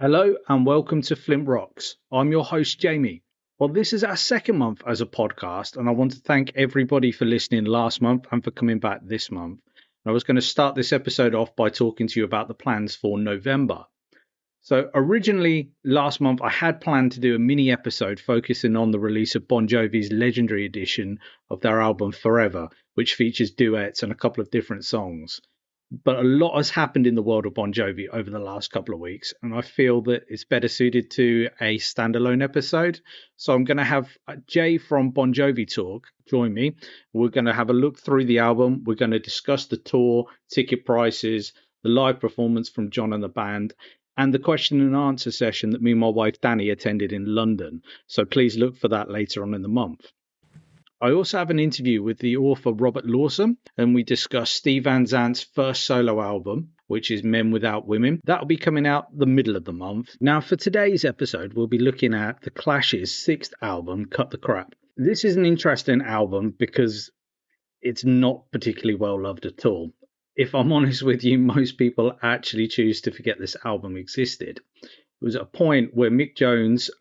Hello and welcome to Flint Rocks. I'm your host, Jamie. Well, this is our second month as a podcast, and I want to thank everybody for listening last month and for coming back this month. I was going to start this episode off by talking to you about the plans for November. So, originally last month, I had planned to do a mini episode focusing on the release of Bon Jovi's legendary edition of their album Forever, which features duets and a couple of different songs. But a lot has happened in the world of Bon Jovi over the last couple of weeks, and I feel that it's better suited to a standalone episode. So I'm going to have Jay from Bon Jovi Talk join me. We're going to have a look through the album. We're going to discuss the tour, ticket prices, the live performance from John and the band, and the question and answer session that me and my wife Danny attended in London. So please look for that later on in the month. I also have an interview with the author Robert Lawson, and we discuss Steve Van Zant's first solo album, which is Men Without Women. That'll be coming out the middle of the month. Now, for today's episode, we'll be looking at The Clash's sixth album, Cut the Crap. This is an interesting album because it's not particularly well loved at all. If I'm honest with you, most people actually choose to forget this album existed. It was a point where Mick Jones,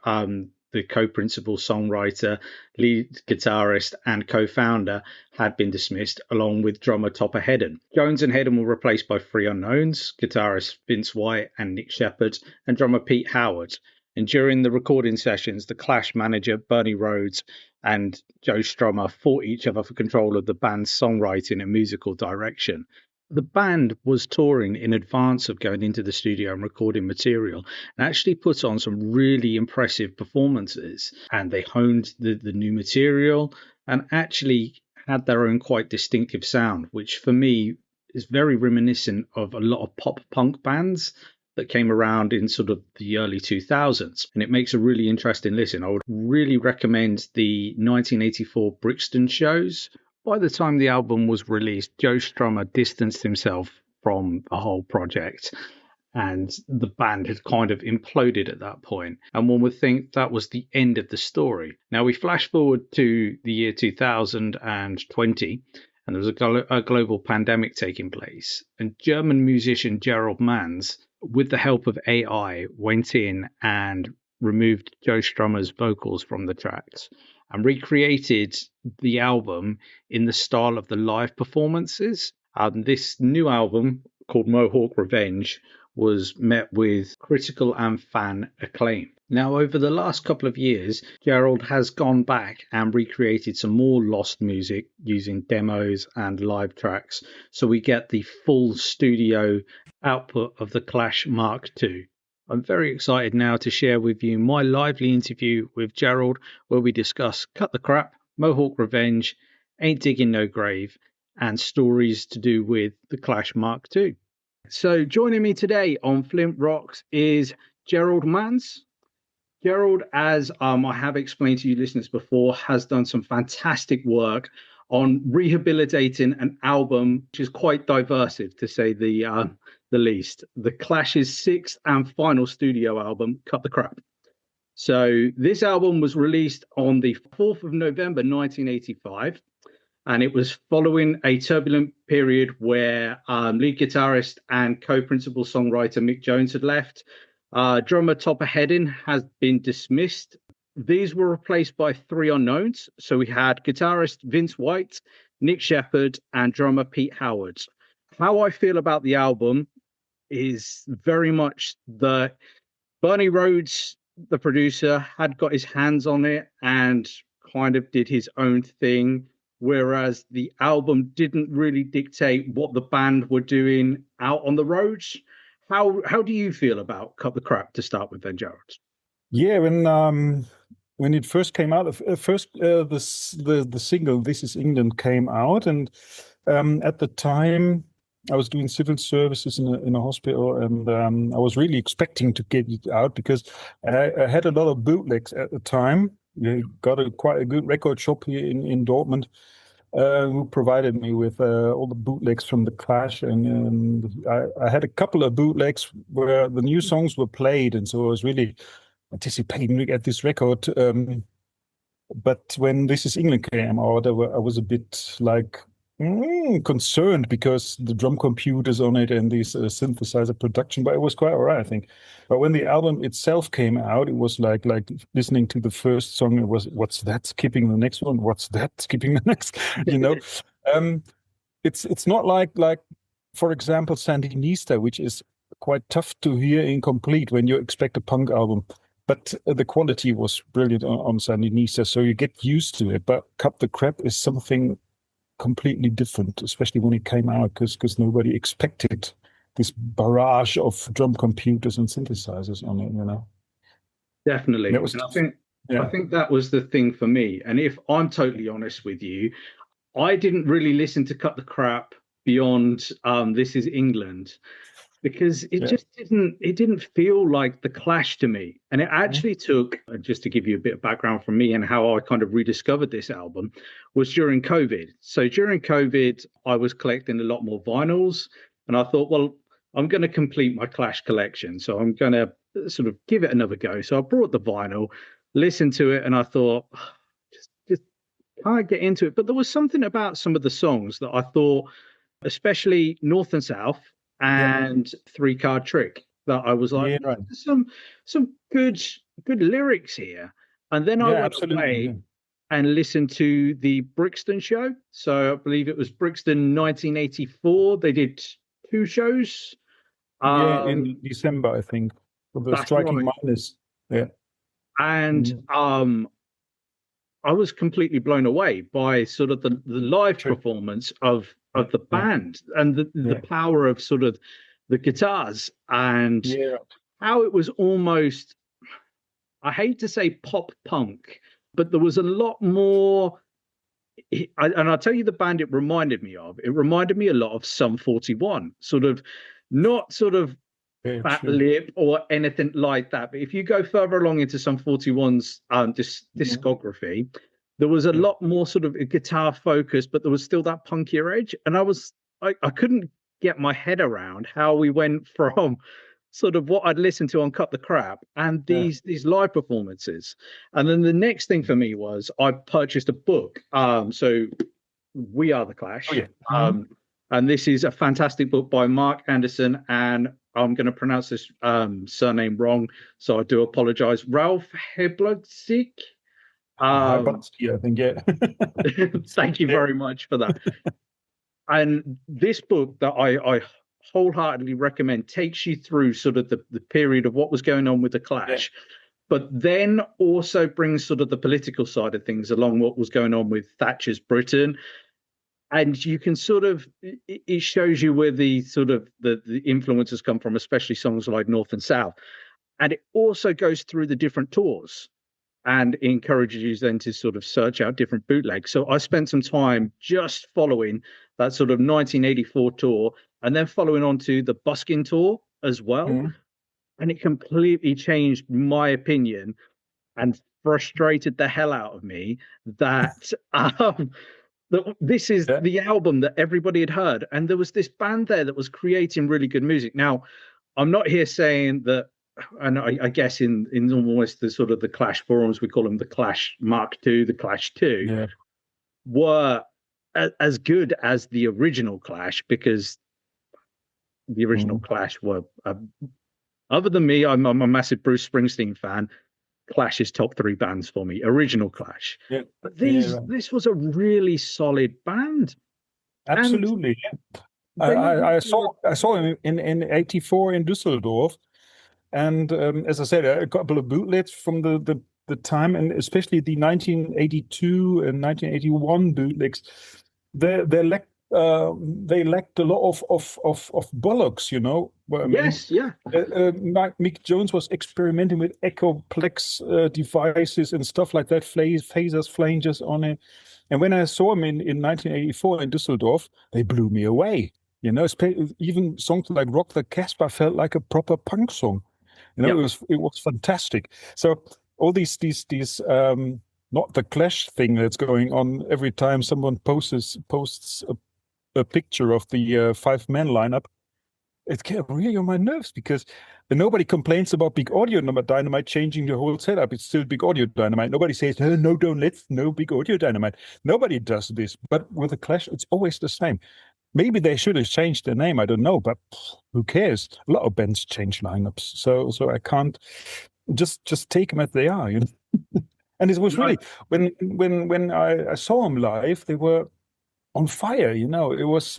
the co-principal songwriter, lead guitarist, and co-founder, had been dismissed, along with drummer Topper Headon. Jones and Headon were replaced by three unknowns, guitarist Vince White and Nick Sheppard, and drummer Pete Howard. And during the recording sessions, the Clash manager Bernie Rhodes and Joe Strummer fought each other for control of the band's songwriting and musical direction. The band was touring in advance of going into the studio and recording material, and actually put on some really impressive performances. And they honed the new material and actually had their own quite distinctive sound, which for me is very reminiscent of a lot of pop punk bands that came around in sort of the early 2000s. And it makes a really interesting listen. I would really recommend the 1984 Brixton shows. By the time the album was released, Joe Strummer distanced himself from the whole project, and the band had kind of imploded at that point. And one would think that was the end of the story. Now we flash forward to the year 2020, and there was a global pandemic taking place. And German musician Gerald Manns, with the help of AI, went in and removed Joe Strummer's vocals from the tracks and recreated the album in the style of the live performances. This new album, called Mohawk Revenge, was met with critical and fan acclaim. Now, over the last couple of years, Gerald has gone back and recreated some more lost music using demos and live tracks, so we get the full studio output of the Clash Mark II. I'm very excited now to share with you my lively interview with Gerald, where we discuss Cut the Crap, Mohawk Revenge, Ain't Diggin No Grave, and stories to do with the Clash Mark II. So joining me today on Flint Rocks is Gerald Manns. Gerald, as I have explained to you listeners before, has done some fantastic work on rehabilitating an album which is quite diversive, to say the least. The Clash's sixth and final studio album, Cut the Crap. So this album was released on the 4th of November 1985, and it was following a turbulent period where lead guitarist and co-principal songwriter Mick Jones had left. Drummer Topper Headon has been dismissed. These were replaced by three unknowns. So we had guitarist Vince White, Nick Sheppard, and drummer Pete Howard. How I feel about the album is very much the Bernie Rhodes, the producer, had got his hands on it and kind of did his own thing, whereas the album didn't really dictate what the band were doing out on the roads. How do you feel about Cut the Crap to start with then, Gerald? Yeah, when it first came out, the single "This Is England" came out, and at the time I was doing civil services in a hospital, and I was really expecting to get it out because I had a lot of bootlegs at the time. We got quite a good record shop here in Dortmund, who provided me with all the bootlegs from the Clash, and I had a couple of bootlegs where the new songs were played, and so I was really anticipating to get this record. But when This Is England came out, I was a bit like, concerned because the drum computers on it and this synthesizer production, but it was quite all right, I think. But when the album itself came out, it was like listening to the first song. It was, what's that? Skipping the next one. What's that? Skipping the next. You know, um, it's not like for example Sandinista, which is quite tough to hear incomplete when you expect a punk album. But the quality was brilliant on Sandinista, so you get used to it. But Cut the Crap is something completely different, especially when it came out, because nobody expected this barrage of drum computers and synthesizers on it, you know. Definitely. That was And just, I yeah, think that was the thing for me. And if I'm totally honest with you, I didn't really listen to Cut the Crap beyond This Is England, because yeah. it didn't feel like the Clash to me. And it Mhm. actually took, just to give you a bit of background from me and how I kind of rediscovered this album, was during COVID. So during COVID, I was collecting a lot more vinyls, and I thought, well, I'm going to complete my Clash collection, so I'm going to sort of give it another go. So I brought the vinyl, listened to it, and I thought, just can't get into it. But there was something about some of the songs that I thought, especially North and South Yeah, and Three Card Trick, that I was like, yeah, right. there's some good lyrics here. And then I Yeah, went absolutely. Yeah, away and listened to the Brixton show. So I believe it was Brixton 1984. They did two shows. yeah, Um, in December, I think, for the that's Striking right. Minds. Yeah. And Mm. I was completely blown away by sort of the live True. performance Yeah, of the yeah, band and the yeah, power of sort of the guitars and yeah, how it was almost, I hate to say pop punk, but there was a lot more. And I'll tell you the band it reminded me of. It reminded me a lot of Sum 41, sort of not sort of yeah, Fat true. Lip or anything like that. But if you go further along into Sum 41's Yeah, discography, there was a yeah, lot more sort of guitar focus, but there was still that punkier edge. And I couldn't get my head around how we went from sort of what I'd listened to on Cut the Crap and yeah. these live performances. And then the next thing for me was I purchased a book. So We Are the Oh, Clash. yeah. Mhm. And this is a fantastic book by Mark Anderson, and I'm going to pronounce this surname wrong, so I do apologize. Ralph Heblodzic. High Um, Butsky, I think, yeah. thank you Yeah, very much for that. And this book that I wholeheartedly recommend takes you through sort of the period of what was going on with the yeah. Clash, but then also brings sort of the political side of things along, what was going on with Thatcher's Britain. And you can sort of, it shows you where the sort of the influences come from, especially songs like North and South. And it also goes through the different tours and encourages you then to sort of search out different bootlegs. So I spent some time just following that sort of 1984 tour and then following on to the Buskin tour as well. Mhm. And it completely changed my opinion and frustrated the hell out of me that this is Yeah, the album that everybody had heard, and there was this band there that was creating really good music. Now, I'm not here saying that, and I guess in almost the sort of the Clash forums, we call them the Clash Mark II, the Clash Two, yeah. were as good as the original Clash, because the original Mhm. Clash were, other than me, I'm a massive Bruce Springsteen fan. Clash is top three bands for me, original Clash. Yeah, But yeah, right. this was a really solid band, and Absolutely. Yeah. they look like I they were. saw him in '84 in Düsseldorf, and as I said, a couple of bootlets from the time, and especially the 1982 and 1981 bootlegs. They lacked a lot of bollocks, you know. What I mean, Yes, yeah, Mick Jones was experimenting with Echoplex devices and stuff like that, phasers, flangers on it. And when I saw him in 1984 in Düsseldorf, they blew me away. You know, even songs like Rock the Casbah felt like a proper punk song. You know, yeah, it was fantastic. So all these not the Clash thing that's going on every time someone posts a picture of the five-man lineup. it get really on my nerves because nobody complains about Big Audio Dynamite changing the whole setup. It's still Big Audio Dynamite. Nobody says, oh, no, don't let's no Big Audio Dynamite. Nobody does this. But with the Clash, it's always the same. Maybe they should have changed their name. I don't know, but who cares? A lot of bands change lineups, so I can't just take them as they are, you know. And it was really when I saw them live, they were on fire, you know. It was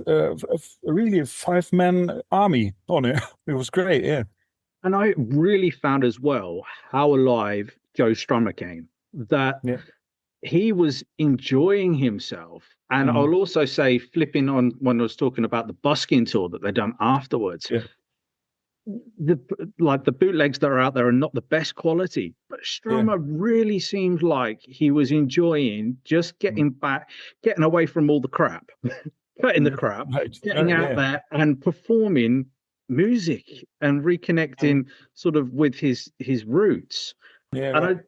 really a 5-man army on it. It was great, yeah. And I really found as well how alive Joe Strummer came. That he was enjoying himself. And I'll also say, flipping on when I was talking about the busking tour that they've done afterwards, the bootlegs that are out there are not the best quality, but Strummer really seemed like he was enjoying just getting away from all the crap, cutting the crap, getting out there and performing music and reconnecting sort of with his roots. And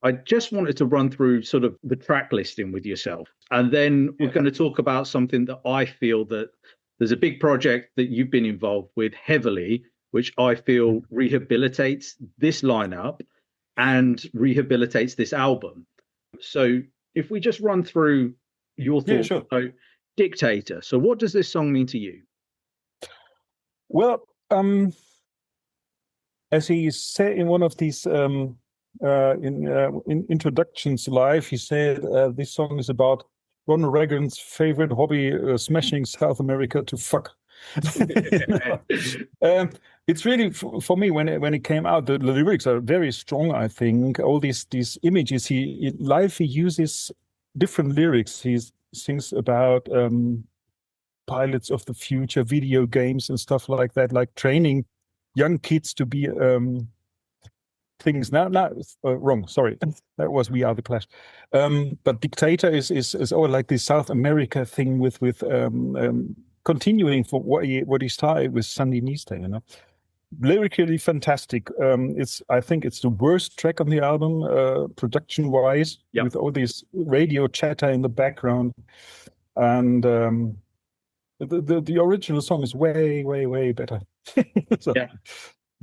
I just wanted to run through sort of the track listing with yourself. And then we're going to talk about something that I feel that there's a big project that you've been involved with heavily, which I feel rehabilitates this lineup and rehabilitates this album. So if we just run through your thoughts. Sure. So, Dictator. So what does this song mean to you? Well, as he said in one of these in introductions live, he said this song is about Ronald Reagan's favorite hobby, smashing South America to fuck. It's really for me when it came out, the lyrics are very strong. I think all these images he uses different lyrics. He sings about pilots of the future, video games and stuff like that, like training young kids to be things. Wrong. Sorry, that was We Are the Clash. But Dictator is all like this South America thing with continuing for what he started with Sandinista, you know. Lyrically fantastic. I think it's the worst track on the album, production wise, with all this radio chatter in the background, and the original song is way better.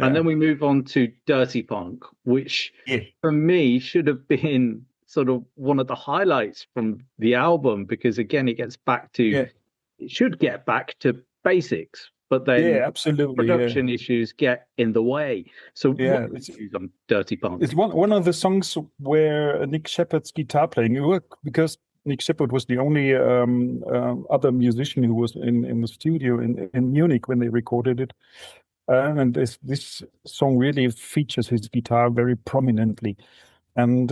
And then we move on to Dirty Punk, which for me should have been sort of one of the highlights from the album, because again, it gets back to, it should get back to basics, but then absolutely, production issues get in the way. So what on Dirty Punk? It's one of the songs where Nick Sheppard's guitar playing worked, because Nick Sheppard was the only other musician who was in the studio in Munich when they recorded it. And this song really features his guitar very prominently. And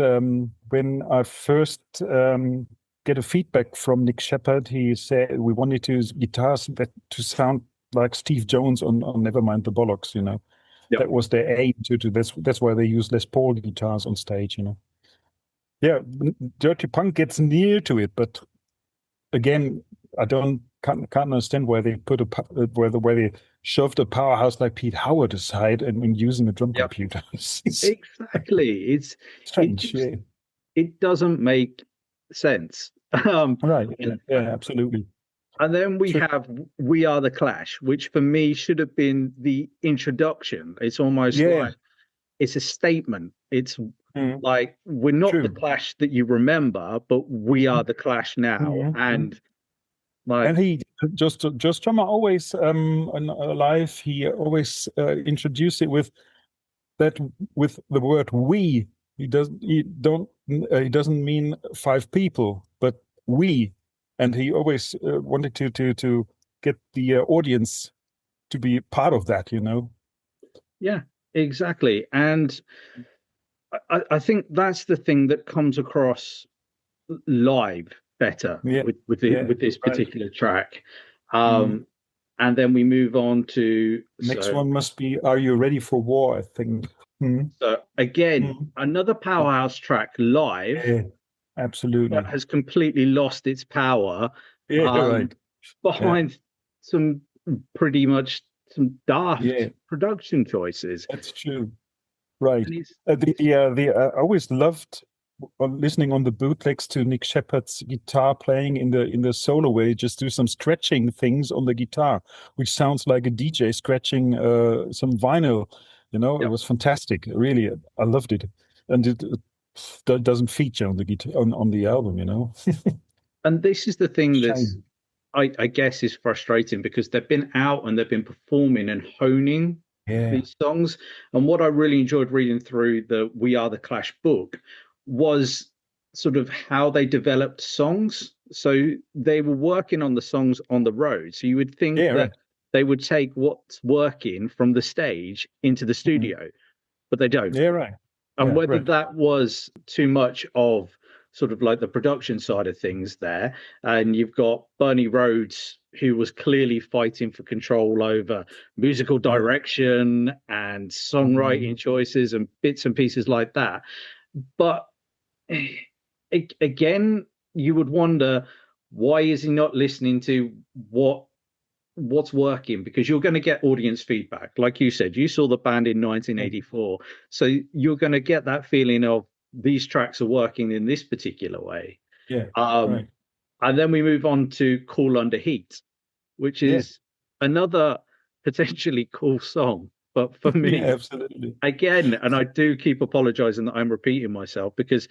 when I first get a feedback from Nick Sheppard, he said we wanted to use guitars to sound like Steve Jones on Nevermind the Bollocks, you know. That was their aim to do. That's why they use Les Paul guitars on stage, you know. Yeah, Dirty Punk gets near to it, but again, I can't understand why they put where they shoved a powerhouse like Pete Howard aside and using a drum computer. Exactly, it's strange. It doesn't make sense. Right? Yeah, absolutely. And then we have We Are the Clash, which for me should have been the introduction. It's almost like it's a statement. It's like, we're not the Clash that you remember, but we are the Clash now. And he Drummer always live, he always introduced it with the word we. He doesn't mean 5 people, but we. And he always wanted to get the audience to be part of that, you know. Yeah, exactly. And I think that's the thing that comes across live better with this particular track. And then we move on to next one must be Are You Ready for War, I think. So again, another powerhouse track live. Absolutely. That has completely lost its power behind some pretty much some daft production choices. That's true. Right. I always loved listening on the bootlegs to Nick Sheppard's guitar playing in the solo way, just do some scratching things on the guitar, which sounds like a DJ scratching some vinyl. It Yep. was fantastic. Really, I loved it, and it doesn't feature on the guitar on the album. And this is the thing that's Shame. I guess is frustrating because they've been out and they've been performing and honing Yeah, these songs. And what I really enjoyed reading through the We Are the Clash book was sort of how they developed songs. So they were working on the songs on the road. So you would think yeah, that right. they would take what's working from the stage into the Mhm. studio, but they don't. Yeah, right. And Yeah, whether right. that was too much of sort of like the production side of things there, and you've got Bernie Rhodes, who was clearly fighting for control over musical Yeah. direction and songwriting Mhm. choices and bits and pieces like that. But again, you would wonder, why is he not listening to what's working, because you're going to get audience feedback. Like you said, you saw the band in Yeah, 1984, so you're going to get that feeling of these tracks are working in this particular way. yeah, um right. and then we move on to Cool Under Heat, which Yeah, is another potentially cool song, but for yeah, me, absolutely. again, and I do keep apologizing that I'm repeating myself, because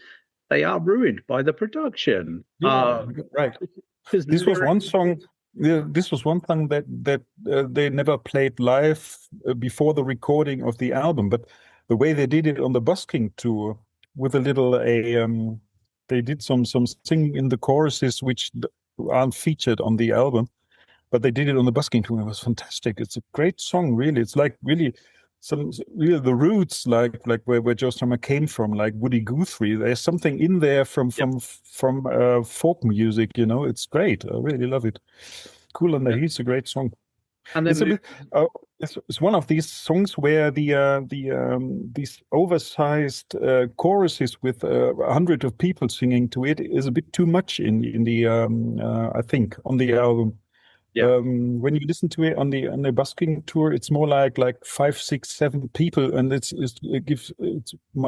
they are ruined by the production. Yeah, right. Because This was one lyrically, song. Yeah, this was one song that they never played live before the recording of the album. But the way they did it on the busking tour, with a little they did some singing in the choruses which aren't featured on the album, but they did it on the busking tour. It was fantastic. It's a great song, really. It's like really some really the roots, like where Joe Strummer came from, like Woody Guthrie. There's something in there yep. from folk music. It's great. I really love it. Cool Under Yep. Heat's a great song. And then It's a move. bit. Uh, it's one of these songs where these oversized choruses with a hundred of people singing to it is a bit too much in the I think on the album. Yeah. When you listen to it on the busking tour, it's more like five, six, seven people, and it gives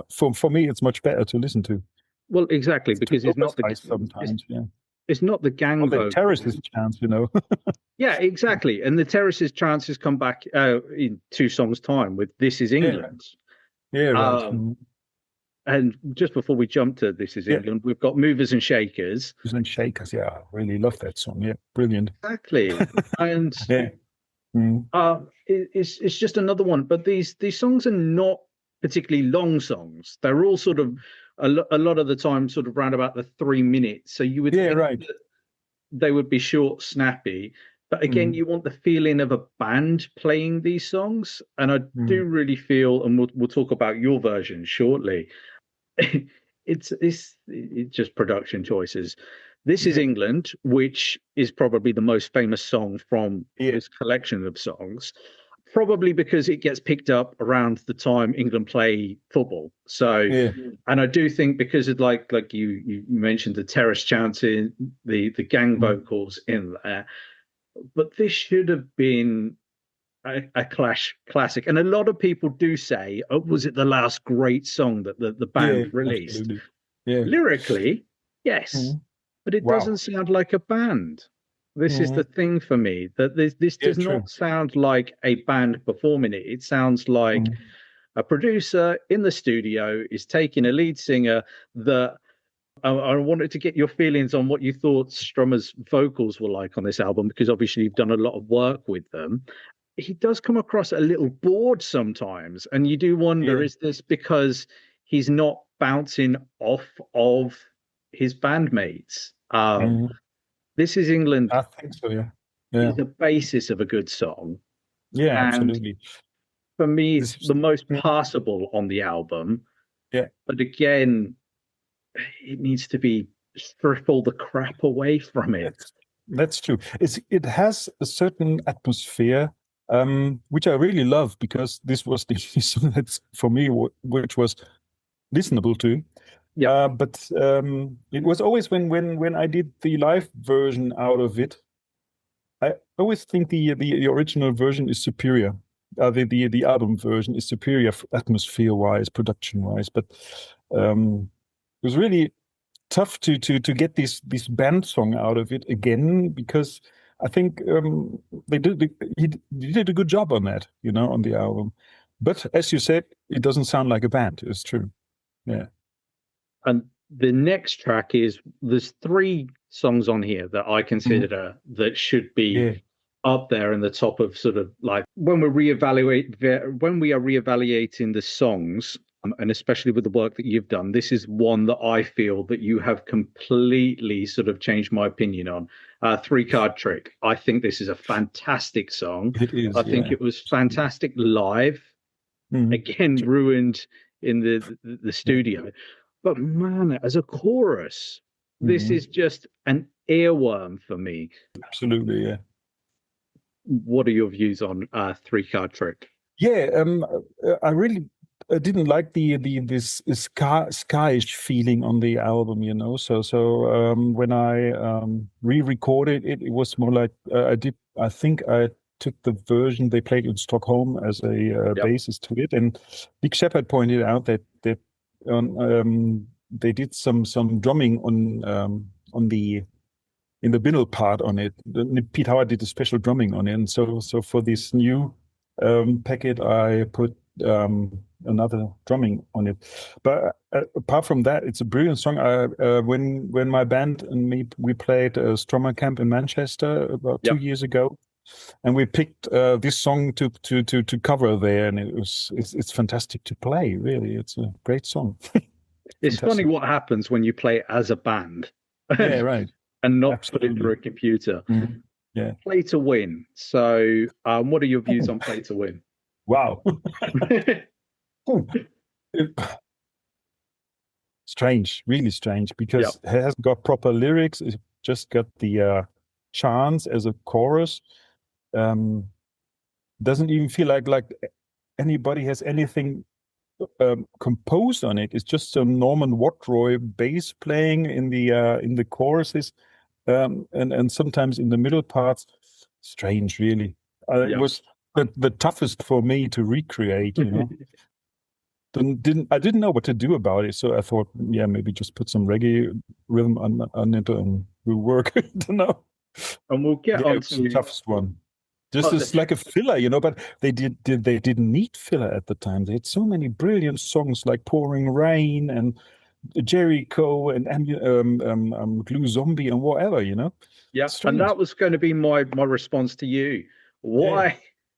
for me it's much better to listen to. Well, exactly, It's too because oversized it's sometimes, yeah. it's not the On gang the vocals. terraces chance. Yeah, exactly. And the Terrace's chances come back in 2 songs' time with This Is Yeah, right. England. Yeah, right. Um, and just before we jump to This Is Yeah, England, we've got Movers and Shakers. and Shakers. Yeah, I really love that song. Yeah, brilliant. Exactly. And Yeah. Mm. it's just another one. But these songs are not particularly long songs. They're all sort of a lot of the time sort of round about the 3 minutes. So you would Yeah, think right. that they would be short, snappy. But again, Mm. you want the feeling of a band playing these songs. And I do Mm. really feel, and we'll talk about your version shortly. It's just production choices. This Is Yeah, England, which is probably the most famous song from yeah, this collection of songs, probably because it gets picked up around the time England play football. So, yeah. and I do think because of like you mentioned the terrace chanting, the gang Mm. vocals in there, but this should have been a Clash classic. And a lot of people do say, oh, was it the last great song that the Yeah, band released? absolutely. Yeah. Lyrically, yes, Mm. but it doesn't Wow. sound like a band. This is the Mm. thing for me, that this Yeah, does true. not sound like a band performing it. It sounds like Mm. a producer in the studio is taking a lead singer that I wanted to get your feelings on what you thought Strummer's vocals were like on this album, because obviously you've done a lot of work with them. He does come across a little bored sometimes, and you do wonder, Yeah. is this because he's not bouncing off of his bandmates? Mm. This Is England I think so, yeah. Yeah. is a basis of a good song, Yeah, and absolutely. for me, This it's is, the most mm, passable on the album. yeah, But again, it needs to be strip all the crap away from it. that's true. It has a certain atmosphere, which I really love because this was the song that's for me which was listenable to. Yep. But it was always when I did the live version out of it, I always think the original version is superior. The album version is superior atmosphere wise, production wise. But um, was really tough to get this band song out of it again, because I think he did a good job on that, on the album. But as you said, it doesn't sound like a band. It's true. Yeah. And the next track is there's three songs on here that I Mhm. consider that should be Yeah. up there in the top of sort of like when we are reevaluating the songs, and especially with the work that you've done, this is one that I feel that you have completely sort of changed my opinion on. Three Card Trick. I think this is a fantastic song. It I is. think Yeah. it was fantastic live. Mhm. Again, ruined in the Yeah. studio. But man, as a chorus, this Mhm. is just an earworm for me. Absolutely. Yeah. What are your views on Three Card Trick? Yeah, I really didn't like this skyish feeling on the album, So when I re-recorded it, it was more like I think I took the version they played in Stockholm as a Yep, basis to it, and Big Shepard pointed out that they did some drumming on the in the middle part on it. Pete Howard did a special drumming on it, and so for this new packet, I put another drumming on it. But apart from that, it's a brilliant song. When my band and me we played a Strummer Camp in Manchester about two yep. years ago, and we picked this song to cover there, and it's fantastic to play. Really, it's a great song. It's funny Fantastic. what happens when you play as a band Yeah, right. and not put it through Absolutely. a computer. Mhm. Yeah. Play to win. So, what are your views on Play to Win? Wow. Strange, really strange, Yep, because it hasn't got proper lyrics. It just got the chants as a chorus. Um, doesn't even feel like anybody has anything composed on it. It's just a Norman Watroy bass playing in the choruses, and sometimes in the middle parts. Strange, really. It yep. was the toughest for me to recreate. I didn't know what to do about it, so I thought, yeah, maybe just put some reggae rhythm on it and we'll work. I don't know. And we'll get Yeah, on it was the to toughest one. Just uh, as like a filler. But they didn't need filler at the time. They had so many brilliant songs like Pouring Rain and Jericho and Glue Zombie and whatever. yeah, and Strange. that was going to be my response to you. Yeah, Why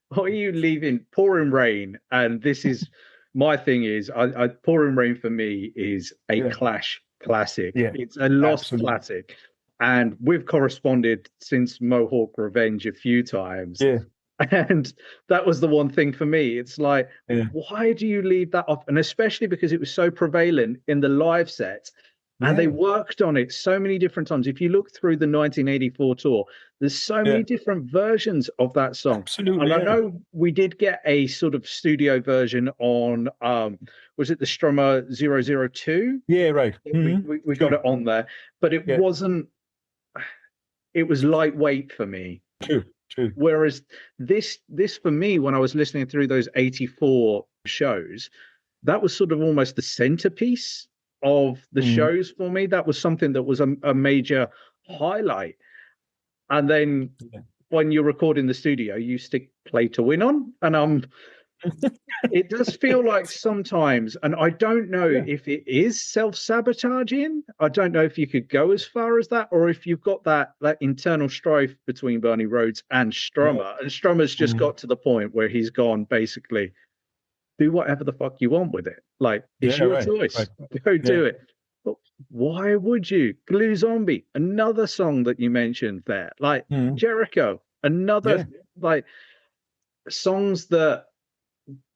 why are you leaving Pouring Rain? And this is my thing is I Pouring Rain for me is a yeah, Clash classic. yeah. It's a lost Absolutely. classic. And we've corresponded since Mohawk Revenge a few times. Yeah, And that was the one thing for me. It's like, yeah, why do you leave that off? And especially because it was so prevalent in the live set. And they yeah, worked on it so many different times. If you look through the 1984 tour, there's so yeah. many different versions of that song. And Absolutely, I yeah. know we did get a sort of studio version on, was it the Strummer 002? Yeah, right. We got True. it on there, but it Yeah, wasn't, it was lightweight for me. true, true. Whereas this for me, when I was listening through those 84 shows, that was sort of almost the centerpiece of the Mm. shows for me. That was something that was a major highlight. And then Yeah. when you record in the studio, you stick Play to Win on, and it does feel like sometimes, and I don't know Yeah, if it is self-sabotaging. I don't know if you could go as far as that, or if you've got that internal strife between Bernie Rhodes and yeah. Strummer, and Strummer's just Mm. got to the point where he's gone basically, do whatever the fuck you want with it. Like, it's Yeah, your right, choice. right. Go Yeah. do it. But why would you? Glue Zombie, another song that you mentioned there. Like Mm. Jericho, another Yeah. like songs that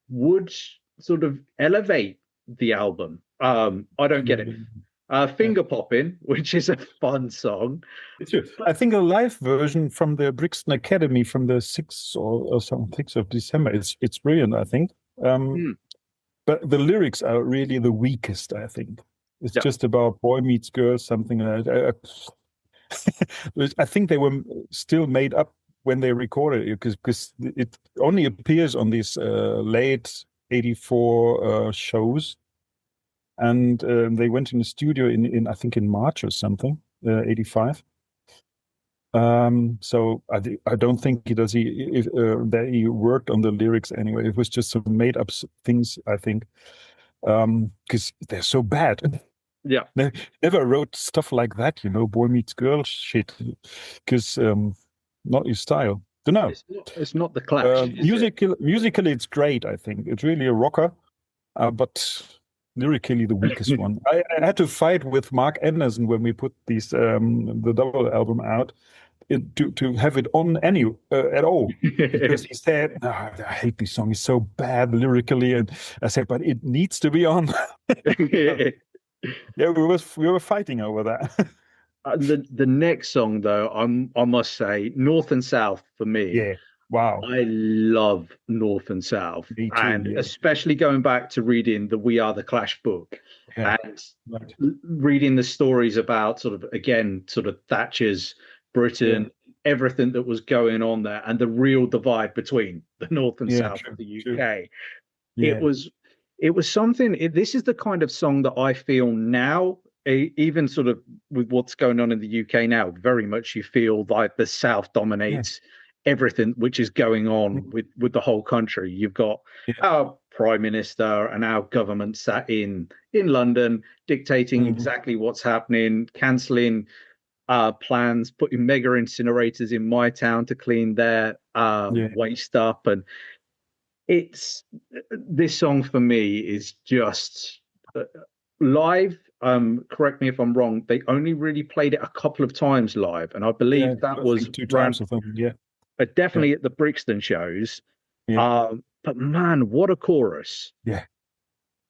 would sort of elevate the album. I don't get it. Absolutely. Yeah. Finger Popping, which is a fun song. It's true. I But think a live version from the Brixton Academy from the 6th or some 6th of December. It's brilliant, I think. Um, hmm, but the lyrics are really the weakest, I think. It's yeah, just about boy meets girl, something like that. I think they were still made up when they recorded it because it only appears on these late 84 shows. and they went in the studio in I think in March or something, 85. So I don't think that he worked on the lyrics anyway. It was just some made up things, I think, because they're so bad. Yeah. Never wrote stuff like that, boy meets girl shit, because not your style. Don't know. It's not the Clash, is it? Musically, it's great. I think it's really a rocker, but lyrically the weakest one. I had to fight with Mark Anderson when we put the double album out, to have it on at all, because he said, "No, I hate this song. It's so bad lyrically," and I said, "But it needs to be on." Yeah, we were fighting over that. The next song though, I must say, North and South for me. Yeah. Wow. I love North and South, Me too. and Yeah. especially going back to reading the We Are the Clash book Yeah. and Right. reading the stories about sort of Thatcher's Britain, everything that was going on there, and the real divide between the North and Yeah. South True. of the True. UK. It Yeah. was something. This is the kind of song that I feel now, even sort of with what's going on in the UK now, very much you feel like the South Yeah. dominates everything which is going on with the whole country. You've got Yeah. our prime minister and our government sat in London dictating exactly what's happening, cancelling plans, putting mega incinerators in my town to clean their waste up. And it's this song for me is just live. Correct me if I'm wrong. They only really played it a couple of times live, and I believe that I was think two times or something. Yeah. definitely at the Brixton shows. Yeah. But man, what a chorus! Yeah.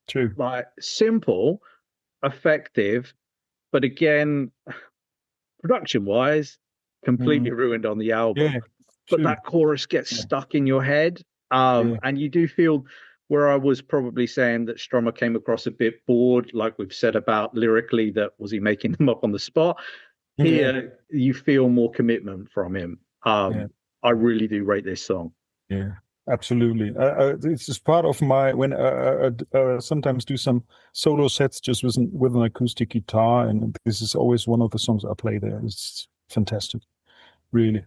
True. Like simple, effective, but again, production wise, completely ruined on the album. Yeah. But True. that chorus gets stuck in your head. Yeah. And you do feel where I was probably saying that Strummer came across a bit bored, like we've said about lyrically, that was he making them up on the spot? Here, you feel more commitment from him. I really do rate this song. Yeah. Absolutely. It's just part of my when sometimes do some solo sets just with an acoustic guitar, and this is always one of the songs I play there. It's fantastic, really.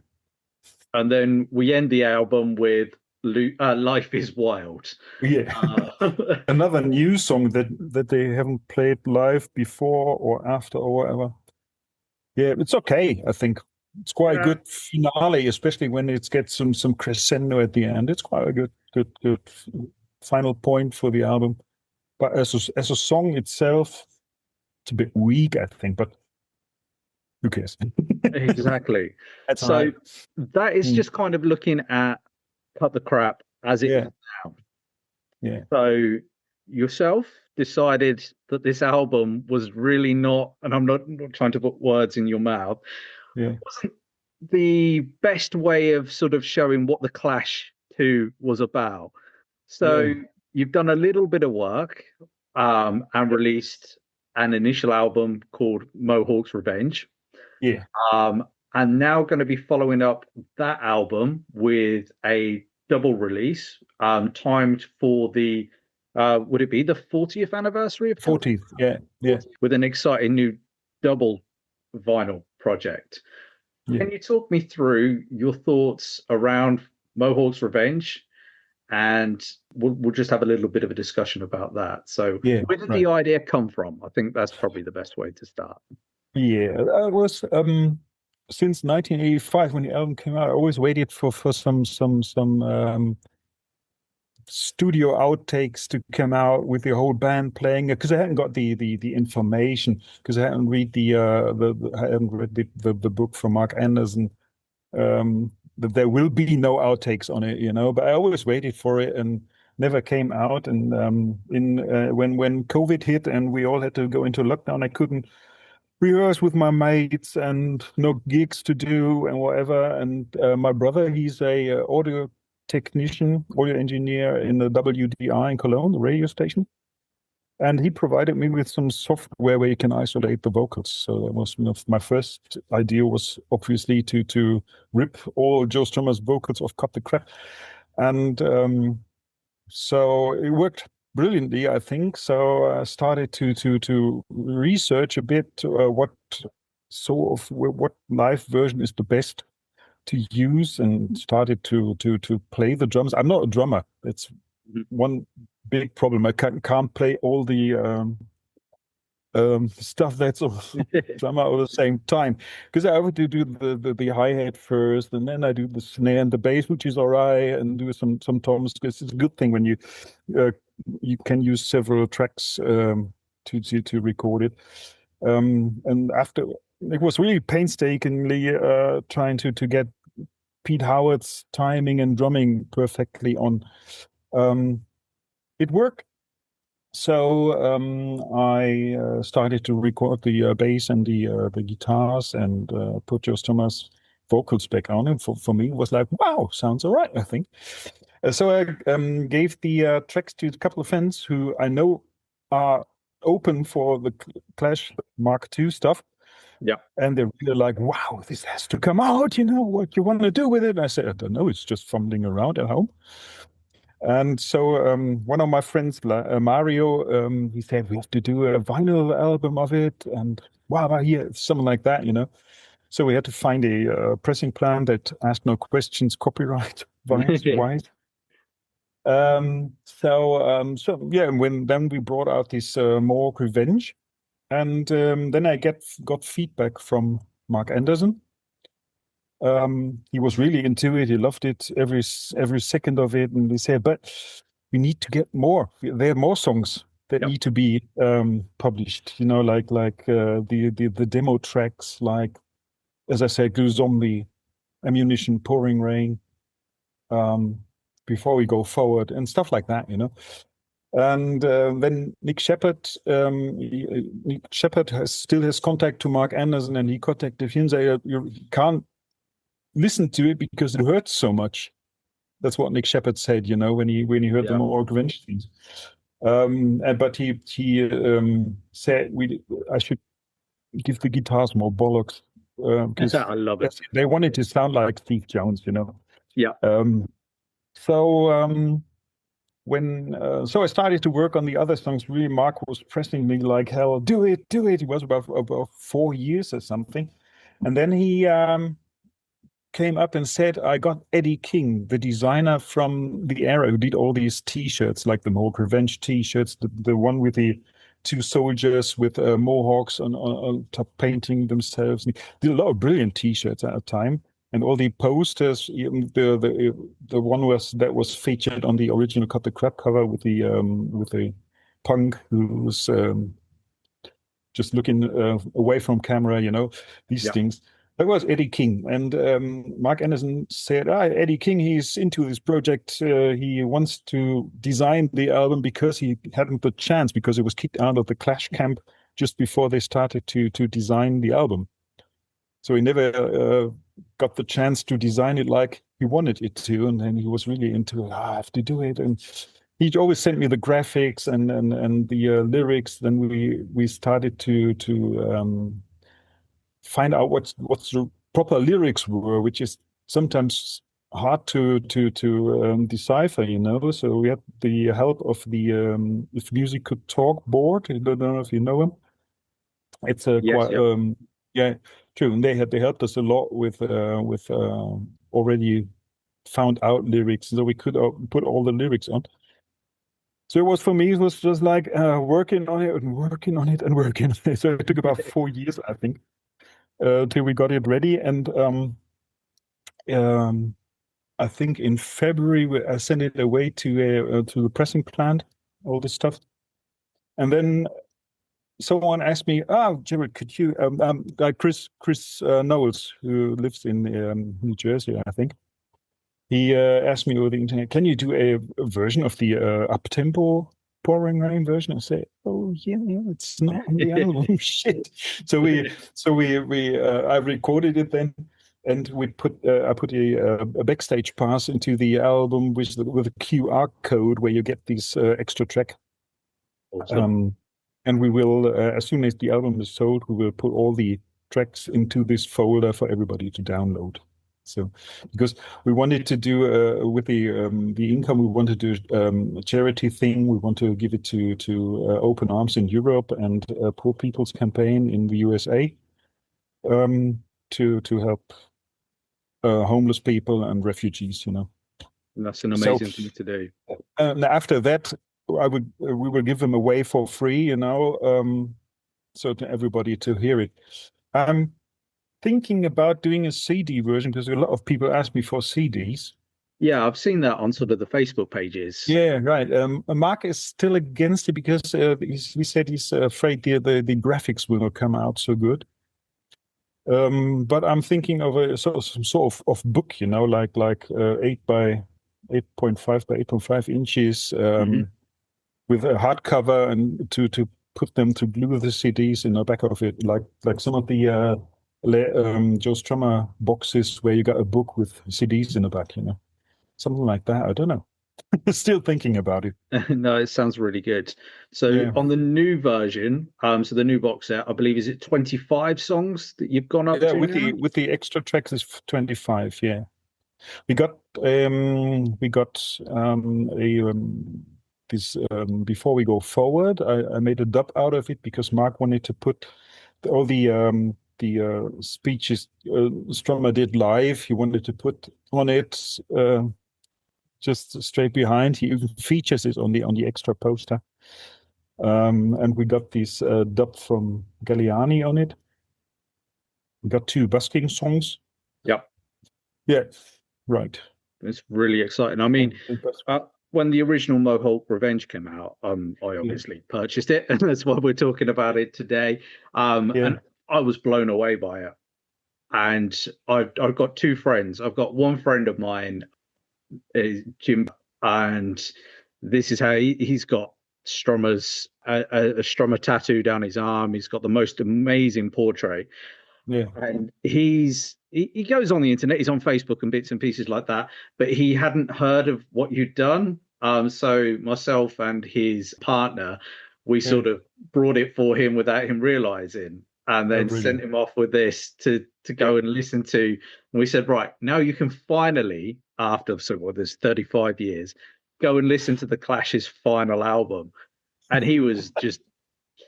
And then we end the album with Life is Wild. Yeah. Another new song that they haven't played live before or after or whatever. Yeah, it's okay, I think. It's quite a good finale, especially when it gets some crescendo at the end. It's quite a good final point for the album. But as a song itself, it's a bit weak, I think, but who cares? Exactly. That's so that is just kind of looking at Cut the Crap as it is now. Yeah. So yourself decided that this album was really not, and I'm not trying to put words in your mouth, wasn't the best way of sort of showing what the Clash 2 was about. So you've done a little bit of work and released an initial album called Mohawk's Revenge. Yeah. And now going to be following up that album with a double release, timed for the would it be the 40th anniversary of 40th? Yeah. With an exciting new double vinyl project. Can you talk me through your thoughts around Mohawk's Revenge? And we'll just have a little bit of a discussion about that. So where did the idea come from? I think that's probably the best way to start. Yeah, I was since 1985 when the album came out. I always waited for some studio outtakes to come out with the whole band playing it, because I hadn't got the information, because I hadn't read the book from Mark Anderson. That there will be no outtakes on it, but I always waited for it and never came out. And when COVID hit and we all had to go into lockdown, I couldn't rehearse with my mates and no gigs to do and whatever. And my brother, he's a audio engineer in the WDR in Cologne, the radio station. And he provided me with some software where you can isolate the vocals. So that was my first idea, was obviously to rip all Joe Strummer's vocals off Cut the Crap. And so it worked brilliantly, I think. So I started to research a bit what what live version is the best to use, and started to play the drums. I'm not a drummer. It's one big problem. I can't play all the stuff that's drummer at the same time, because I would do the hi-hat first, and then I do the snare and the bass, which is all right, and do some toms, because it's a good thing when uh, you can use several tracks to record it. And after, it was really painstakingly trying to get Pete Howard's timing and drumming perfectly on. It worked. So I started to record the bass and the guitars, and put Joe Thomas vocals back on. And for me, it was like, wow, sounds all right, I think. So I gave the tracks to a couple of friends who I know are open for the Clash Mark II stuff. Yeah. And they're really like, wow, this has to come out. You know, what you want to do with it? And I said, I don't know. It's just fumbling around at home. And so one of my friends, Mario, he said, we have to do a vinyl album of it. And wow, yeah, something like that, you know. So we had to find a pressing plant that asked no questions, copyright wise. So yeah, then we brought out this Mohawk Revenge. And then I got feedback from Mark Anderson. He was really into it. He loved it, every second of it. And he said, but we need to get more. There are more songs that need to be published. You know, like the demo tracks, like, as I said, Glue Zombie, Ammunition, Pouring Rain, Before We Go Forward, and stuff like that. You know. And then Nick Shepard still has contact to Mark Anderson, and he contacted him and said, you can't listen to it because it hurts so much. That's what Nick Shepard said, you know, when he heard the Mohawk Revenge things. But he said I should give the guitars more bollocks, because I love it. They wanted to sound like Steve Jones, you know. Yeah. So I started to work on the other songs. Really, Mark was pressing me like hell. Do it. It was about 4 years or something, and then he came up and said, "I got Eddie King, the designer from the era, who did all these T-shirts, like the Mohawk Revenge T-shirts, the one with the two soldiers with mohawks on top painting themselves. He did a lot of brilliant T-shirts at the time." And all the posters, the one that was featured on the original Cut the Crap cover with the punk who was just looking away from camera, you know, these things. That was Eddie King. And Mark Anderson said, Eddie King, he's into this project. He wants to design the album because he hadn't the chance, because it was kicked out of the Clash camp just before they started to design the album. So he never got the chance to design it like he wanted it to, and then he was really into it. I have to do it, and he always sent me the graphics and the lyrics. Then we started to find out what's the proper lyrics were, which is sometimes hard to decipher, you know. So we had the help of the If Music Could Talk board. I don't know if you know him. It's a yeah, true. And they helped us a lot with already found out lyrics, so we could put all the lyrics on. So it was, for me, it was just like working on it and working on it and working on it. So it took about 4 years, I think, till we got it ready. And I think in February I sent it away to the pressing plant, all this stuff, and then someone asked me, Gerald, could you, Chris Knowles, who lives in New Jersey, I think, he asked me over the internet, can you do a version of the up-tempo Pouring Rain version? I say, oh yeah, it's not on the album. Shit. So I recorded it then, and I put a backstage pass into the album with a QR code where you get this extra track. Awesome. And we will, as soon as the album is sold, we will put all the tracks into this folder for everybody to download. So because we wanted to do with the income, we wanted to do a charity thing. We want to give it to Open Arms in Europe and Poor People's Campaign in the USA, to help homeless people and refugees. And that's an So amazing thing to do. after that, we will give them away for free, so to everybody to hear it. I'm thinking about doing a CD version because a lot of people ask me for CDs. Yeah, I've seen that on sort of the Facebook pages. Yeah, right. Mark is still against it because he said he's afraid the graphics will not come out so good. But I'm thinking of some sort of book, like 8.5 by 8.5 inches, with a hardcover, and to put them to glue the CDs in the back of it, like some of the Joe Strummer boxes where you got a book with CDs in the back, something like that. I don't know. Still thinking about it. No, it sounds really good. So Yeah. on the new version, so the new box set, I believe, is it 25 songs that you've gone up Yeah, to with now? the extra tracks is 25. Yeah, we got a this before we go forward. I made a dub out of it because Mark wanted to put all the speeches Strummer did live. He wanted to put on it just straight behind. He even features it on the extra poster. And we got this dub from Galliani on it. We got 2 busking songs. Yep. Yeah, right. It's really exciting. I mean, when the original Mohawk Revenge came out, I obviously purchased it, and that's why we're talking about it today. And I was blown away by it. And I've got 2 friends. I've got one friend of mine, Jim, and this is how he's got Strummer's a Strummer tattoo down his arm. He's got the most amazing portrait. Yeah. And he goes on the internet, he's on Facebook and bits and pieces like that, but he hadn't heard of what you'd done. So myself and his partner, we sort of brought it for him without him realizing, and then sent him off with this to go and listen to. And we said, right, now you can finally, after there's 35 years, go and listen to the Clash's final album. And he was just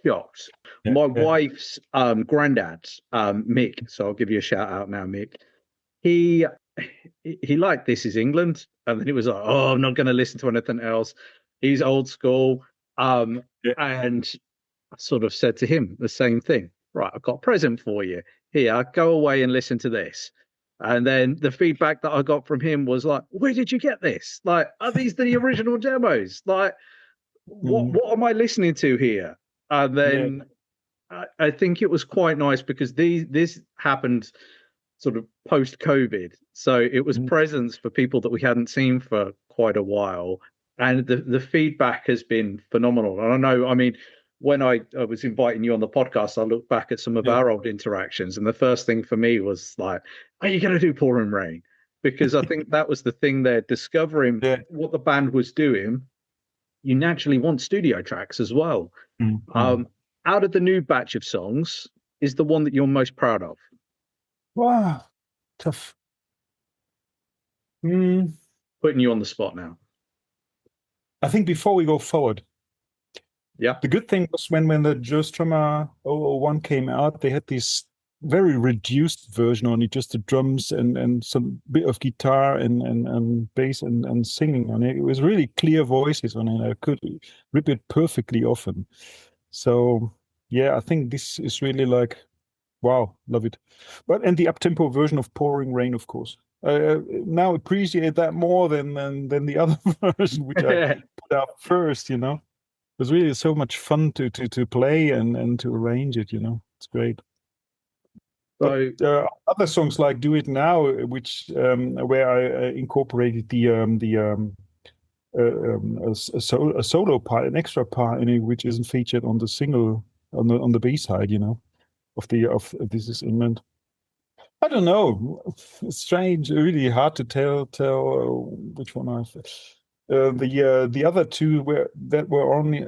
shocked. My wife's granddad, Mick, so I'll give you a shout out now, Mick. He liked This Is England, and then he was like, "Oh, I'm not going to listen to anything else." He's old school, and I sort of said to him the same thing. Right, I've got a present for you. Here, go away and listen to this. And then the feedback that I got from him was like, "Where did you get this? Like, are these the original demos? Like, what am I listening to here?" And then I think it was quite nice because this happened sort of post COVID, so it was presents for people that we hadn't seen for quite a while, and the feedback has been phenomenal. And I know, I mean, when I was inviting you on the podcast, I looked back at some of our old interactions, and the first thing for me was like, "Are you going to do Pouring Rain?" Because I think that was the thing there, discovering what the band was doing. You naturally want studio tracks as well. Out of the new batch of songs, is the one that you're most proud of? Wow, tough. Putting you on the spot now. I think before we go forward, the good thing was when the Joe Strummer 001 came out, they had this very reduced version, only just the drums and some bit of guitar and bass and singing on it. It was really clear voices on it. I could rip it perfectly often. So yeah, I think this is really like, wow, love it. And the up-tempo version of Pouring Rain, of course. Now appreciate that more than the other version, which I put out first. It was really so much fun to play and to arrange it. It's great. But other songs like "Do It Now," which where I incorporated a solo part, an extra part in it, which isn't featured on the single on the B side, of This Is England. I don't know. It's strange, really hard to tell which one I. The other 2 were only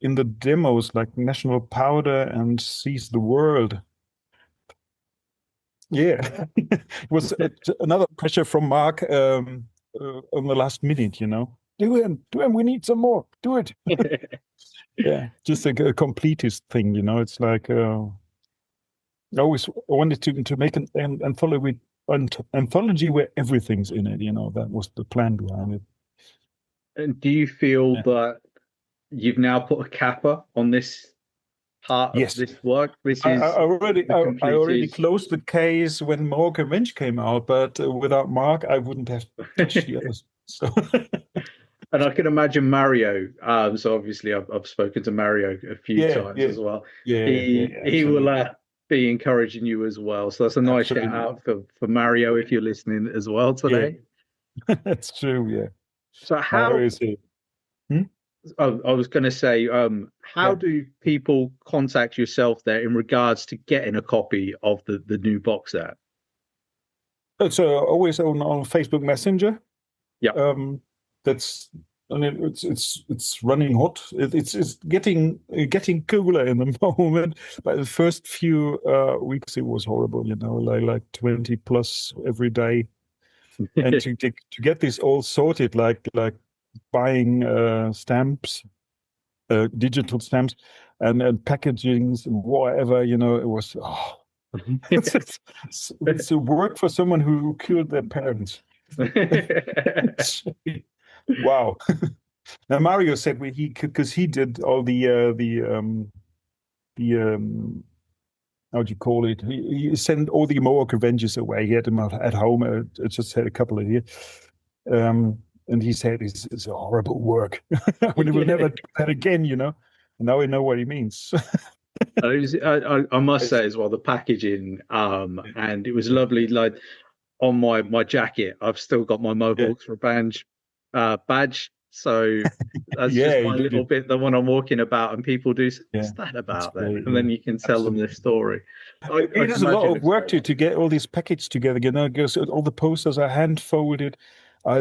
in the demos, like National Powder and Seize the World. Yeah, it was another pressure from Mark on the last minute. Do him. We need some more. Do it. Yeah, just a completist thing. It's like I always wanted to make an anthology where everything's in it. That was the plan behind it. And do you feel Yeah. that you've now put a capper on this part of Yes, this work? This I, I is already the I already completed. closed the case when Mohawk Revenge came out, but without Mark, I wouldn't have touched the others. So And I can imagine Mario. So obviously, I've spoken to Mario a few yeah, times yeah, as well. yeah, He will absolutely, be encouraging you as well. So that's a nice shout absolutely. out for Mario if you're listening as well Yeah, today. that's true. Yeah, So Mario how is it. Hmm? I was going to say, how Yeah. do people contact yourself there in regards to getting a copy of the new box set? It's always on Facebook Messenger. Yeah. Um, that's and it's running hot. It's getting cooler in the moment. But the first few weeks it was horrible. Like 20 plus every day, and to get this all sorted, like buying stamps, digital stamps, and packagings and whatever. It was it's a work for someone who killed their parents. Wow. Now Mario said he because he did all the how do you call it? He sent all the Mohawk Revengers away. He had them at home. I just had a couple of here. And he said it's a horrible work. We will never do that again. And now we know what he means. I must say as well the packaging, and it was lovely. Like on my jacket, I've still got my Yeah, Mohawks Revenge badge. So that's just yeah, my he did little it. bit, the one I'm walking about, and people do say, Yeah, "What's that it's about then?" great. And Yeah, then you can tell them this absolutely. story. I It can is a lot imagine of it's work great. to get all these packaged together, because all the posters are hand folded.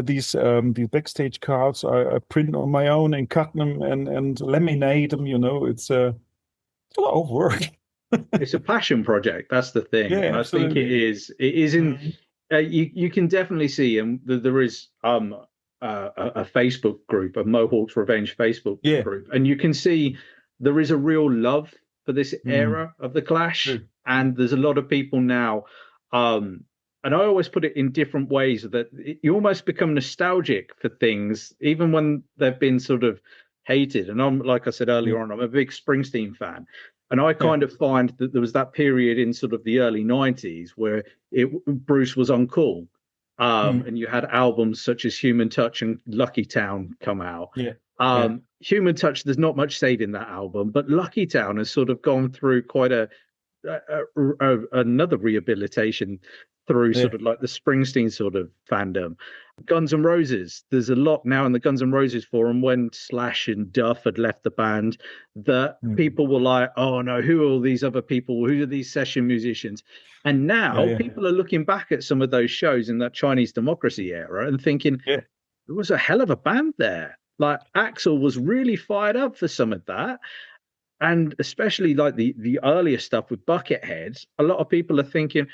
These backstage cards I print on my own and cut them and laminate them. It's a lot of work. It's a passion project. That's the thing, Yeah, and I think it absolutely. is. It is in. Mhm. You can definitely see, and there is a Facebook group, a Mohawks Revenge Facebook Yeah. group, and you can see there is a real love for this Mm. era of the Clash, True. and there's a lot of people now. Um, and I always put it in different ways that you almost become nostalgic for things, even when they've been sort of hated. And I'm like I said Yeah. earlier on, I'm a big Springsteen fan. And I Yeah. kind of find that there was that period in sort of the early 90s where Bruce was uncool. Mm. And you had albums such as Human Touch and Lucky Town come out. Yeah. Yeah. Human Touch, there's not much said in that album, but Lucky Town has sort of gone through quite another rehabilitation through Yeah. sort of like the Springsteen sort of fandom. Guns N' Roses, there's a lot now in the Guns N' Roses forum when Slash and Duff had left the band that Mm. people were like, oh no, who are all these other people? Who are these session musicians? And Yeah. now Yeah. people are looking back at some of those shows in that Chinese democracy era and thinking, Yeah. there was a hell of a band there. Like Axel was really fired up for some of that, and especially like the earlier stuff with Buckethead, a lot of people are thinking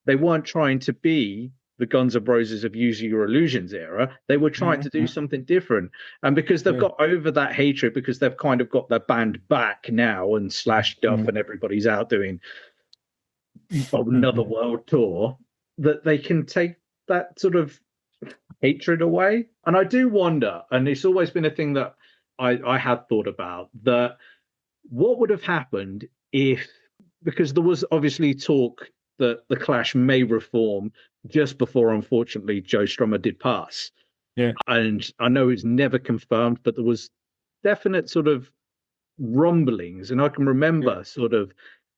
they weren't trying to be the Guns N' Roses of Use Your Illusions era. They were trying to do Mm. something different. And because they've Yeah. got over that hatred, because they've kind of got their band back now and Slash Duff Mm. and everybody's out doing another Mm. world tour, that they can take that sort of hatred away. And I do wonder, and it's always been a thing that I had thought about, that what would have happened if, because there was obviously talk that the Clash may reform just before, unfortunately, Joe Strummer did pass. Yeah. And I know it's never confirmed, but there was definite sort of rumblings. And I can Yeah. remember sort of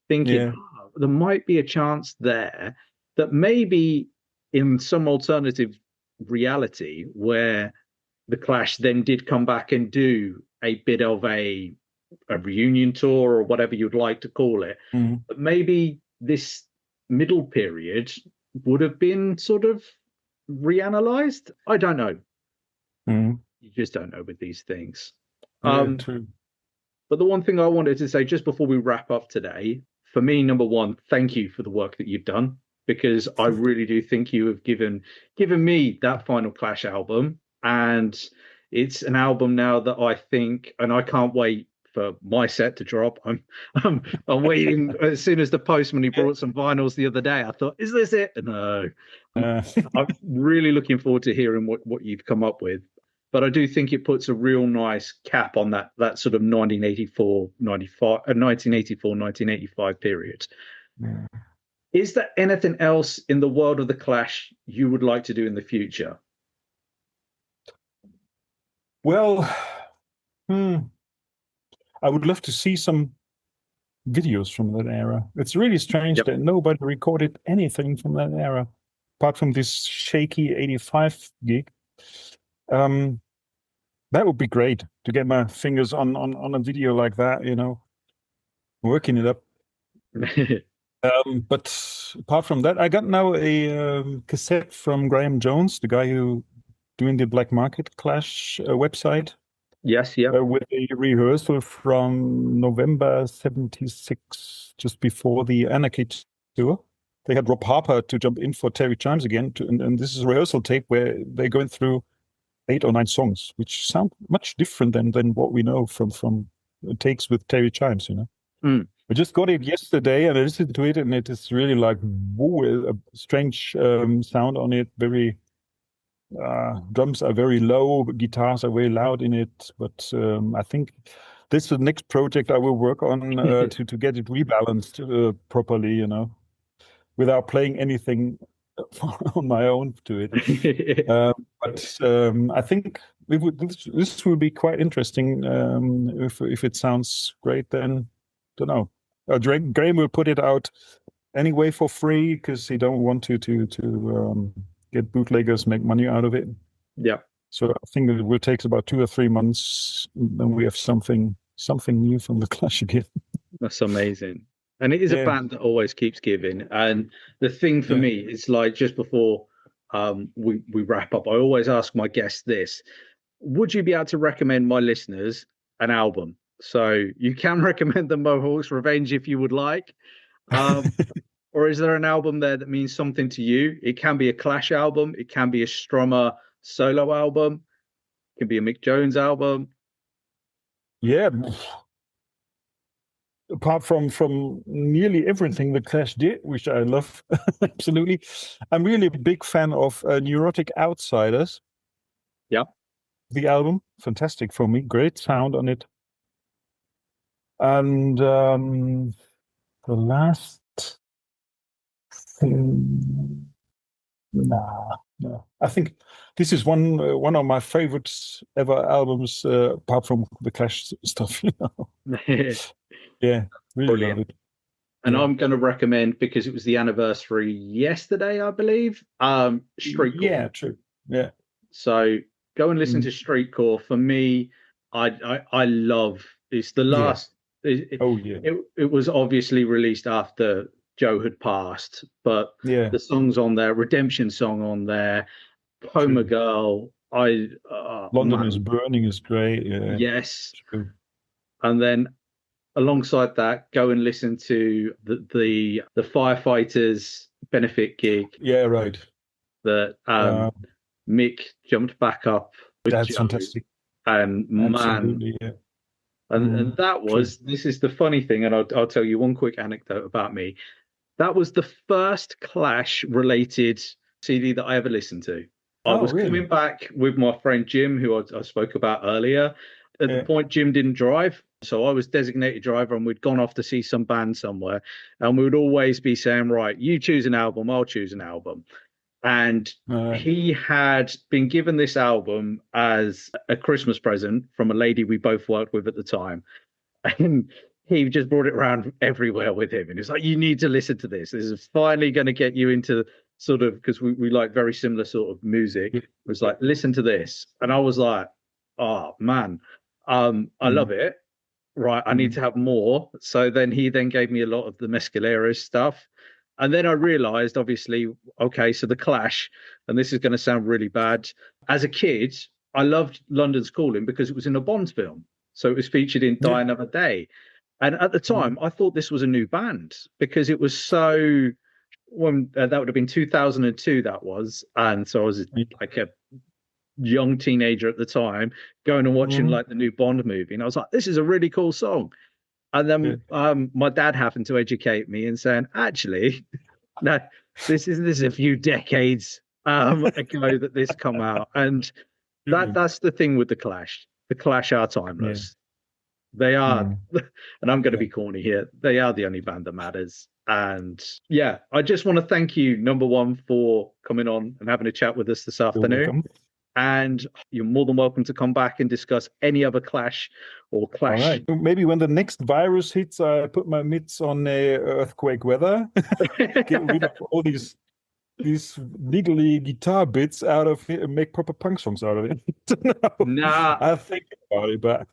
thinking, Yeah. oh, there might be a chance there that maybe in some alternative reality where the Clash then did come back and do a bit of a reunion tour or whatever you'd like to call it. Mm. But maybe this middle period would have been sort of reanalyzed. I don't know. Mm. You just don't know with these things. Yeah. Um, True. but the one thing I wanted to say just before we wrap up today, for me, number one, thank you for the work that you've done. because I really do think you have given me that final Clash album, and it's an album now that I think, and I can't wait for my set to drop. I'm waiting as soon as the postman he brought some vinyls the other day. I thought, is this it? No, Uh, I'm really looking forward to hearing what you've come up with. But I do think it puts a real nice cap on that sort of 1984, 95, 1984, 1985 period. yeah. Is there anything else in the world of the Clash you would like to do in the future? Well, I would love to see some videos from that era. It's really strange Yep. that nobody recorded anything from that era, apart from this shaky 85 gig. That would be great to get my fingers on a video like that, working it up. But apart from that, I got now a cassette from Graham Jones, the guy who doing the Black Market Clash website, Yes, yeah. with a rehearsal from November 76, just before the Anarchy tour. They had Rob Harper to jump in for Terry Chimes again, and this is a rehearsal tape where they're going through 8 or 9 songs, which sound much different than what we know from takes with Terry Chimes, Mm. I just got it yesterday and I listened to it, and it is really like, whoa, a strange sound on it. Very drums are very low, guitars are very loud in it. But I think this is the next project I will work on to get it rebalanced properly, without playing anything on my own to it. But I think this will be quite interesting. If it sounds great, then don't know. Graham will put it out anyway for free because he don't want to get bootleggers make money out of it. Yeah. So I think it will take about 2 or 3 months, then we have something new from the Clash again. That's amazing. And it is a band that always keeps giving. And the thing for me is, like, just before we wrap up, I always ask my guests this: would you be able to recommend my listeners an album? So you can recommend the Mohawk's Revenge if you would like. Or is there an album there that means something to you? It can be a Clash album, it can be a Strummer solo album, it can be a Mick Jones album. Yeah. Apart from nearly everything the Clash did, which I love, absolutely. I'm really a big fan of Neurotic Outsiders. Yeah. The album, fantastic for me, great sound on it. And the last thing, no. I think this is one of my favorites ever albums, apart from the Clash stuff. Yeah, really Brilliant. love it. And I'm going to recommend, because it was the anniversary yesterday, I believe, Streetcore. Yeah, true. Yeah. So go and listen to Streetcore. For me, I love. It's the last. It was obviously released after Joe had passed, but the songs on there, Redemption Song on there, Coma Girl. London is Burning is great. Yeah. Yes. True. And then alongside that, go and listen to the firefighters benefit gig. Yeah, right. That Mick jumped back up with that's Joe, fantastic. And absolutely, man, and that was. This is the funny thing, and I'll tell you one quick anecdote about me. That was the first Clash related CD that I ever listened to. I was coming back with my friend Jim, who I spoke about earlier. At the point, Jim didn't drive, so I was designated driver, and we'd gone off to see some band somewhere, and we would always be saying, right, you choose an album, I'll choose an album. And he had been given this album as a Christmas present from a lady we both worked with at the time. And he just brought it around everywhere with him. And he's like, you need to listen to this. This is finally going to get you into sort of, because we like very similar sort of music. It was like, listen to this. And I was like, oh, man, I love it. Right. I need to have more. So then he gave me a lot of the Mescaleros stuff. And then I realized, obviously, okay, so the Clash, and this is going to sound really bad. As a kid, I loved London's Calling because it was in a Bond film. So it was featured in Die Another Day. And at the time, I thought this was a new band because it was so when that would have been 2002. That was, and so I was like a young teenager at the time, going and watching Mhm. like the new Bond movie, and I was like, "This is a really cool song." And Yeah. then my dad happened to educate me and saying, "Actually, no, this is a few decades ago that this come out," and Really. that's the thing with the Clash. The Clash are Yeah. timeless. They are, Mm. and I'm going to Yeah. be corny here. They are the only band that matters. And yeah, I just want to thank you, number one, for coming on and having a chat with us this You're afternoon. welcome. And you're more than welcome to come back and discuss any other Clash or All Clash. right. Maybe when the next virus hits, I put my mitts on earthquake weather. Get rid of all these legally guitar bits out of it and make proper punk songs out of it. No, Nah, I'll think about it, but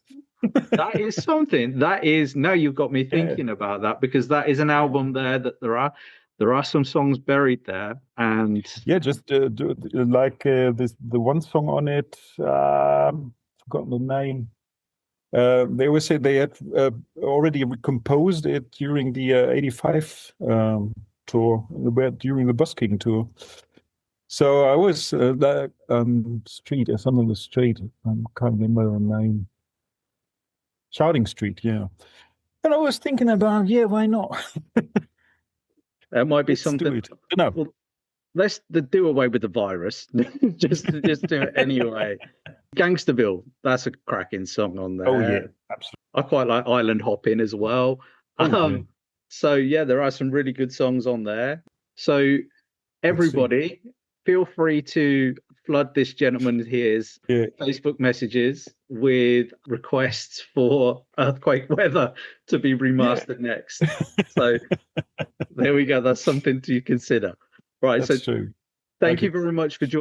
that is something. That is now you've got me yeah, thinking about that because that is an album there that there are some songs buried there, and yeah, just like the one song on it. Forgotten the name. They always say they had already composed it during the '85 tour, during the Busking tour. So I was that street, some of the street. I can't remember the name. Shouting Street, yeah. And I was thinking about, yeah, why not? there might be Let's do something. it. No. Well, let's do away with the virus. just do it anyway. Gangsterville, that's a cracking song on Oh yeah, there. absolutely. I quite like Island Hopping as well. Oh yeah. So yeah, there are some really good songs on there. So Let's see. everybody, feel free to flood this gentleman here's Yeah. Facebook messages with requests for Earthquake Weather to be Yeah. remastered next. So there we go. That's something to consider. Right. So That's true. thank Thank you you. very much for joining.